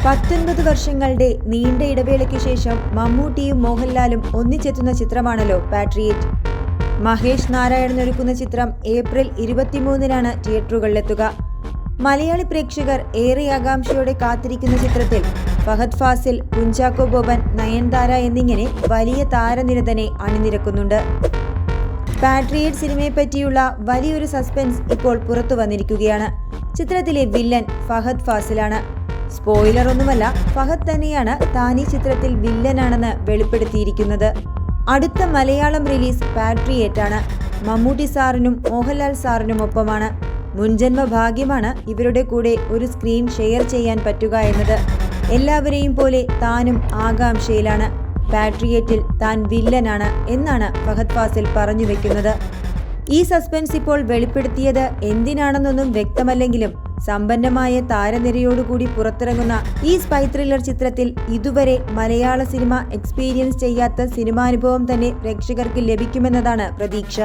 19 വർഷങ്ങളുടെ നീണ്ട ഇടവേളയ്ക്ക് ശേഷം മമ്മൂട്ടിയും മോഹൻലാലും ഒന്നിച്ചെത്തുന്ന ചിത്രമാണല്ലോ പാട്രിയറ്റ്. മഹേഷ് നാരായണൻ ഒരുക്കുന്ന ചിത്രം ഏപ്രിൽ 23-നാണ് തിയേറ്ററുകളിലെത്തുക. മലയാളി പ്രേക്ഷകർ ഏറെ ആകാംക്ഷയോടെ കാത്തിരിക്കുന്ന ചിത്രത്തിൽ ഫഹദ് ഫാസിൽ, കുഞ്ചാക്കോ ബോബൻ, നയൻതാര എന്നിങ്ങനെ വലിയ താരനിര തന്നെ അണിനിരക്കുന്നുണ്ട്. പാട്രിയറ്റ് സിനിമയെപ്പറ്റിയുള്ള വലിയൊരു സസ്പെൻസ് ഇപ്പോൾ പുറത്തു വന്നിരിക്കുകയാണ്. ചിത്രത്തിലെ വില്ലൻ ഫഹദ് ഫാസിലാണ്. സ്പോയിലർ ഒന്നുമല്ല, ഫഹദ് തന്നെയാണ് താൻ ഈ ചിത്രത്തിൽ വില്ലനാണെന്ന് വെളിപ്പെടുത്തിയിരിക്കുന്നത്. അടുത്ത മലയാളം റിലീസ് പാട്രിയറ്റ് ആണ്. മമ്മൂട്ടി സാറിനും മോഹൻലാൽ സാറിനും ഒപ്പമാണ്. മുൻജന്മ ഭാഗ്യമാണ് ഇവരുടെ കൂടെ ഒരു സ്ക്രീൻ ഷെയർ ചെയ്യാൻ പറ്റുക എന്നത്. എല്ലാവരെയും പോലെ താനും ആകാംക്ഷയിലാണ്. പാട്രിയറ്റിൽ താൻ വില്ലനാണ് എന്നാണ് ഫഹദ് ഫാസിൽ പറഞ്ഞു വെക്കുന്നത്. ഈ സസ്പെൻസ് ഇപ്പോൾ വെളിപ്പെടുത്തിയത് എന്തിനാണെന്നൊന്നും വ്യക്തമല്ലെങ്കിലും സമ്പന്നമായ താരനിരയോടുകൂടി പുറത്തിറങ്ങുന്ന ഈ സ്പൈ ത്രില്ലർ ചിത്രത്തിൽ ഇതുവരെ മലയാള സിനിമ എക്സ്പീരിയൻസ് ചെയ്യാത്ത സിനിമാനുഭവം തന്നെ പ്രേക്ഷകർക്ക് ലഭിക്കുമെന്നതാണ് പ്രതീക്ഷ.